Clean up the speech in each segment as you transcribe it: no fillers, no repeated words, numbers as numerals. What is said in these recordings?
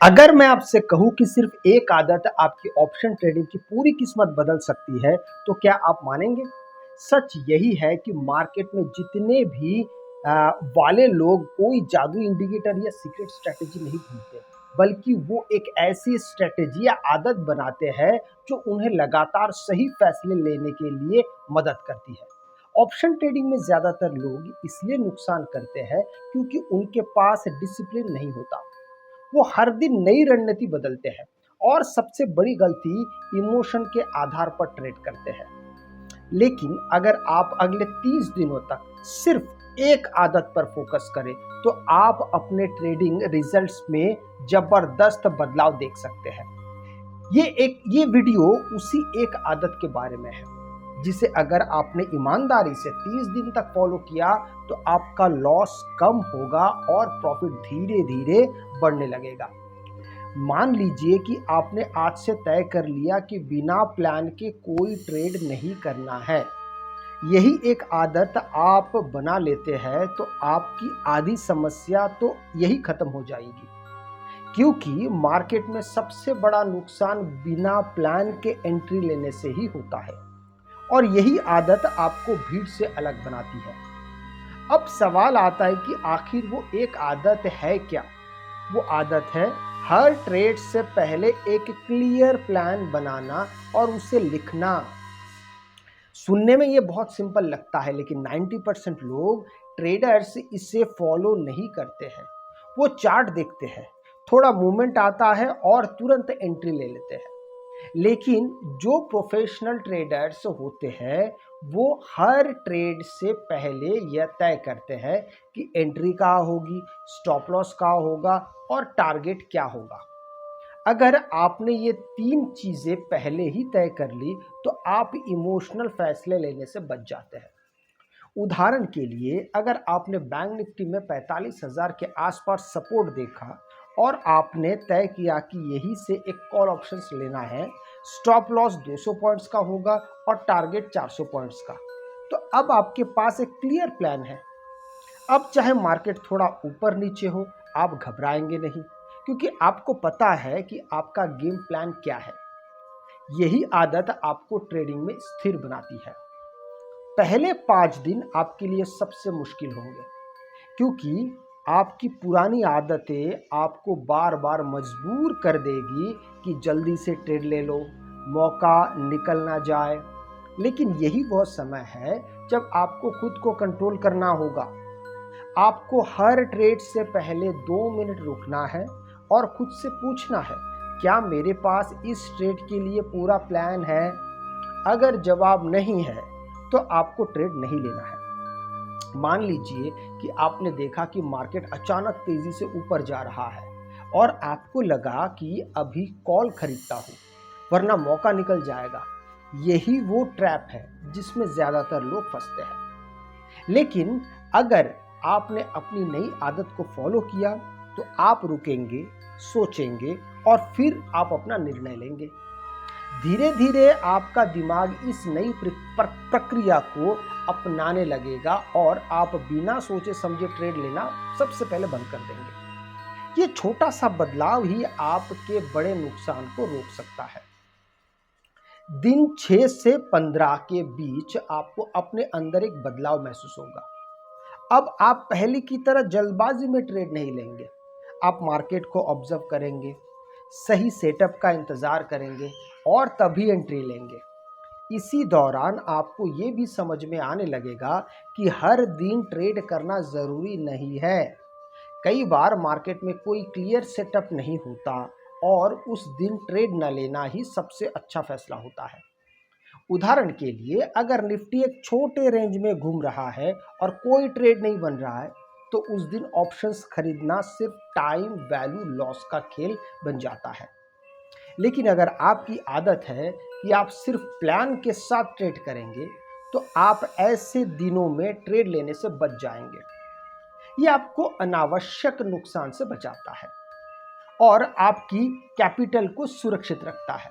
अगर मैं आपसे कहूँ कि सिर्फ एक आदत आपकी ऑप्शन ट्रेडिंग की पूरी किस्मत बदल सकती है, तो क्या आप मानेंगे? सच यही है कि मार्केट में जितने भी अ, वाले लोग कोई जादू इंडिकेटर या सीक्रेट स्ट्रैटेजी नहीं ढूँढते, बल्कि वो एक ऐसी स्ट्रैटेजी या आदत बनाते हैं, जो उन्हें लगातार सही फैसले लेने के लिए मदद करती है। ऑप्शन ट्रेडिंग में ज़्यादातर लोग इसलिए नुकसान करते हैं, क्योंकि उनके पास डिसिप्लिन नहीं होता। वो हर दिन नई रणनीति बदलते हैं और सबसे बड़ी गलती इमोशन के आधार पर ट्रेड करते हैं। लेकिन अगर आप अगले 30 दिनों तक सिर्फ एक आदत पर फोकस करें, तो आप अपने ट्रेडिंग रिजल्ट्स में जबरदस्त बदलाव देख सकते हैं। ये वीडियो उसी एक आदत के बारे में है, जिसे अगर आपने ईमानदारी से 30 दिन तक फॉलो किया, तो आपका लॉस कम होगा और प्रॉफिट धीरे धीरे बढ़ने लगेगा। मान लीजिए कि आपने आज से तय कर लिया कि बिना प्लान के कोई ट्रेड नहीं करना है। यही एक आदत आप बना लेते हैं, तो आपकी आधी समस्या तो यही खत्म हो जाएगी। क्योंकि मार्केट में सबसे बड़ा नुकसान बिना प्लान के एंट्री लेने से ही होता है, और यही आदत आपको भीड़ से अलग बनाती है। अब सवाल आता है कि आखिर वो एक आदत है क्या? वो आदत है हर ट्रेड से पहले एक क्लियर प्लान बनाना और उसे लिखना। सुनने में ये बहुत सिंपल लगता है, लेकिन 90% लोग ट्रेडर्स इसे फॉलो नहीं करते हैं। वो चार्ट देखते हैं, थोड़ा मूवमेंट आता है और तुरंत एंट्री ले लेते हैं। लेकिन जो प्रोफेशनल ट्रेडर्स होते हैं, वो हर ट्रेड से पहले यह तय करते हैं कि एंट्री कहाँ होगी, स्टॉप लॉस कहाँ होगा और टारगेट क्या होगा। अगर आपने ये 3 चीज़ें पहले ही तय कर ली, तो आप इमोशनल फैसले लेने से बच जाते हैं। उदाहरण के लिए, अगर आपने बैंक निफ्टी में 45,000 के आसपास सपोर्ट देखा और आपने तय किया कि यही से एक कॉल ऑप्शंस लेना है, स्टॉप लॉस 200 पॉइंट्स का होगा और टारगेट 400 पॉइंट्स का, तो अब आपके पास एक क्लियर प्लान है। अब चाहे मार्केट थोड़ा ऊपर नीचे हो, आप घबराएंगे नहीं, क्योंकि आपको पता है कि आपका गेम प्लान क्या है। यही आदत आपको ट्रेडिंग में स्थिर बनाती है। पहले 5 दिन आपके लिए सबसे मुश्किल होंगे, क्योंकि आपकी पुरानी आदतें आपको बार बार मजबूर कर देगी कि जल्दी से ट्रेड ले लो, मौका निकल ना जाए। लेकिन यही वह समय है जब आपको खुद को कंट्रोल करना होगा। आपको हर ट्रेड से पहले 2 मिनट रुकना है और खुद से पूछना है, क्या मेरे पास इस ट्रेड के लिए पूरा प्लान है? अगर जवाब नहीं है, तो आपको ट्रेड नहीं लेना है। मान लीजिए कि आपने देखा कि मार्केट अचानक तेजी से ऊपर जा रहा है और आपको लगा कि अभी कॉल खरीदता हूं, वरना मौका निकल जाएगा। यही वो ट्रैप है जिसमें ज्यादातर लोग फंसते हैं। लेकिन अगर आपने अपनी नई आदत को फॉलो किया, तो आप रुकेंगे, सोचेंगे और फिर आप अपना निर्णय लेंगे। धीरे धीरे आपका दिमाग इस नई प्रक्रिया को अपनाने लगेगा और आप बिना सोचे समझे ट्रेड लेना सबसे पहले बंद कर देंगे। ये छोटा सा बदलाव ही आपके बड़े नुकसान को रोक सकता है। दिन 6 से 15 के बीच आपको अपने अंदर एक बदलाव महसूस होगा। अब आप पहले की तरह जल्दबाजी में ट्रेड नहीं लेंगे। आप मार्केट को ऑब्जर्व करेंगे, सही सेटअप का इंतजार करेंगे और तभी एंट्री लेंगे। इसी दौरान आपको ये भी समझ में आने लगेगा कि हर दिन ट्रेड करना जरूरी नहीं है। कई बार मार्केट में कोई क्लियर सेटअप नहीं होता और उस दिन ट्रेड न लेना ही सबसे अच्छा फैसला होता है। उदाहरण के लिए, अगर निफ्टी एक छोटे रेंज में घूम रहा है और कोई ट्रेड नहीं बन रहा है, तो उस दिन ऑप्शंस खरीदना सिर्फ टाइम वैल्यू लॉस का खेल बन जाता है। लेकिन अगर आपकी आदत है कि आप सिर्फ प्लान के साथ ट्रेड करेंगे, तो आप ऐसे दिनों में ट्रेड लेने से बच जाएंगे। ये आपको अनावश्यक नुकसान से बचाता है और आपकी कैपिटल को सुरक्षित रखता है।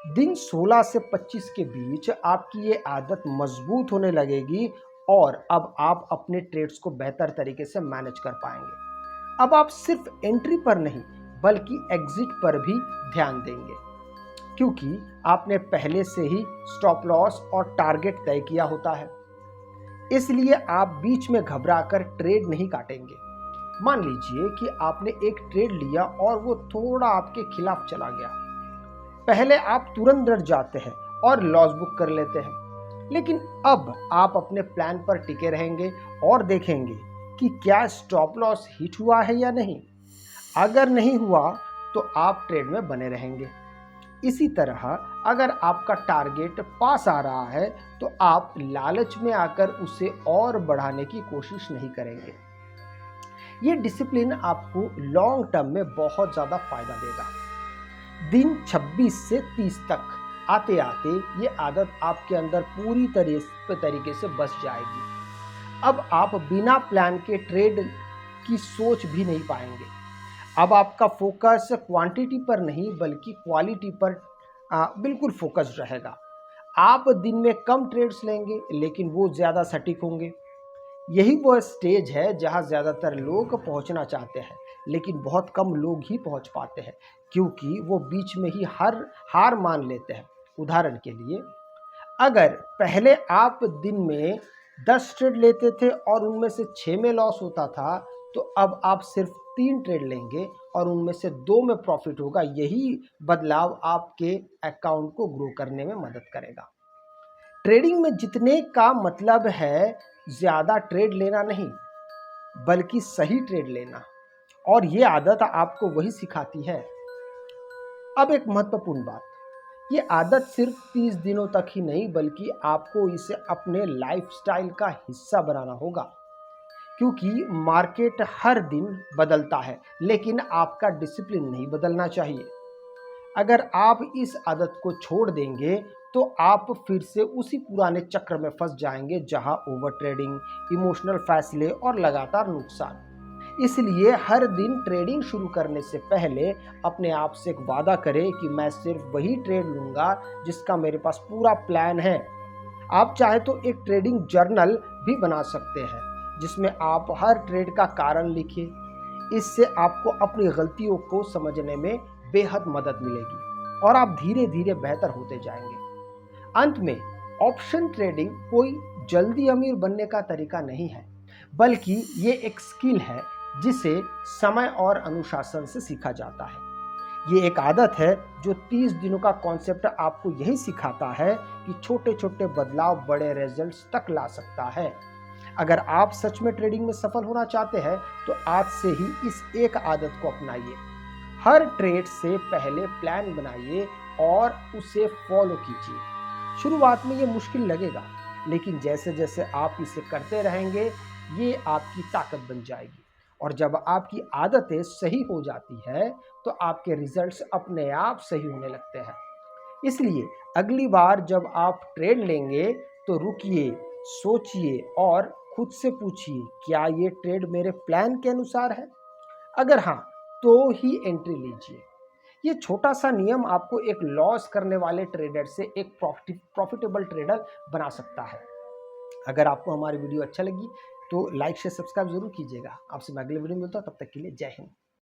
दिन 16 से 25 के बीच आपकी ये आदत मजबूत होने लगेगी और अब आप अपने ट्रेड्स को बेहतर तरीके से मैनेज कर पाएंगे। अब आप सिर्फ एंट्री पर नहीं, बल्कि एग्जिट पर भी ध्यान देंगे, क्योंकि आपने पहले से ही स्टॉप लॉस और टारगेट तय किया होता है। इसलिए आप बीच में घबराकर ट्रेड नहीं काटेंगे। मान लीजिए कि आपने एक ट्रेड लिया और वो थोड़ा आपके खिलाफ चला गया। पहले आप तुरंत डर जाते हैं और लॉस बुक कर लेते हैं, लेकिन अब आप अपने प्लान पर टिके रहेंगे और देखेंगे कि क्या स्टॉप लॉस हिट हुआ है या नहीं। अगर नहीं हुआ तो आप ट्रेड में बने रहेंगे। इसी तरह अगर आपका टारगेट पास आ रहा है तो आप लालच में आकर उसे और बढ़ाने की कोशिश नहीं करेंगे। ये डिसिप्लिन आपको लॉन्ग टर्म में बहुत ज़्यादा फायदा देगा। दिन 26 से 30 तक आते आते ये आदत आपके अंदर पूरी तरीके से बस जाएगी। अब आप बिना प्लान के ट्रेड की सोच भी नहीं पाएंगे। अब आपका फोकस क्वांटिटी पर नहीं बल्कि क्वालिटी पर बिल्कुल फोकस्ड रहेगा। आप दिन में कम ट्रेड्स लेंगे लेकिन वो ज़्यादा सटीक होंगे। यही वो स्टेज है जहां ज़्यादातर लोग पहुंचना चाहते हैं, लेकिन बहुत कम लोग ही पहुंच पाते हैं, क्योंकि वो बीच में ही हार मान लेते हैं। उदाहरण के लिए, अगर पहले आप दिन में 10 ट्रेड लेते थे और उनमें से 6 में लॉस होता था, तो अब आप सिर्फ 3 ट्रेड लेंगे और उनमें से 2 में प्रॉफिट होगा। यही बदलाव आपके अकाउंट को ग्रो करने में मदद करेगा। ट्रेडिंग में जीतने का मतलब है ज़्यादा ट्रेड लेना नहीं, बल्कि सही ट्रेड लेना, और ये आदत आपको वही सिखाती है। अब एक महत्वपूर्ण बात, ये आदत सिर्फ 30 दिनों तक ही नहीं बल्कि आपको इसे अपने लाइफस्टाइल का हिस्सा बनाना होगा, क्योंकि मार्केट हर दिन बदलता है लेकिन आपका डिसिप्लिन नहीं बदलना चाहिए। अगर आप इस आदत को छोड़ देंगे तो आप फिर से उसी पुराने चक्र में फंस जाएंगे, जहां ओवर ट्रेडिंग, इमोशनल फैसले और लगातार नुकसान। इसलिए हर दिन ट्रेडिंग शुरू करने से पहले अपने आप से एक वादा करें कि मैं सिर्फ वही ट्रेड लूंगा जिसका मेरे पास पूरा प्लान है। आप चाहे तो एक ट्रेडिंग जर्नल भी बना सकते हैं, जिसमें आप हर ट्रेड का कारण लिखिए। इससे आपको अपनी गलतियों को समझने में बेहद मदद मिलेगी और आप धीरे धीरे बेहतर होते जाएंगे। अंत में, ऑप्शन ट्रेडिंग कोई जल्दी अमीर बनने का तरीका नहीं है, बल्कि ये एक स्किल है जिसे समय और अनुशासन से सीखा जाता है। ये एक आदत है जो 30 दिनों का कॉन्सेप्ट आपको यही सिखाता है कि छोटे छोटे बदलाव बड़े रिजल्ट्स तक ला सकता है। अगर आप सच में ट्रेडिंग में सफल होना चाहते हैं तो आज से ही इस एक आदत को अपनाइए। हर ट्रेड से पहले प्लान बनाइए और उसे फॉलो कीजिए। शुरुआत में ये मुश्किल लगेगा, लेकिन जैसे जैसे आप इसे करते रहेंगे ये आपकी ताकत बन जाएगी, और जब आपकी आदतें सही हो जाती है तो आपके रिजल्ट्स अपने आप सही होने लगते हैं। इसलिए अगली बार जब आप ट्रेड लेंगे तो रुकिए, सोचिए और खुद से पूछिए, क्या ये ट्रेड मेरे प्लान के अनुसार है? अगर हाँ, तो ही एंट्री लीजिए। ये छोटा सा नियम आपको एक लॉस करने वाले ट्रेडर से एक प्रॉफिटेबल ट्रेडर बना सकता है। अगर आपको हमारी वीडियो अच्छा लगी तो लाइक शेयर सब्सक्राइब जरूर कीजिएगा। आपसे मैं अगले वीडियो में मिलता हूँ, तब तक के लिए जय हिंद।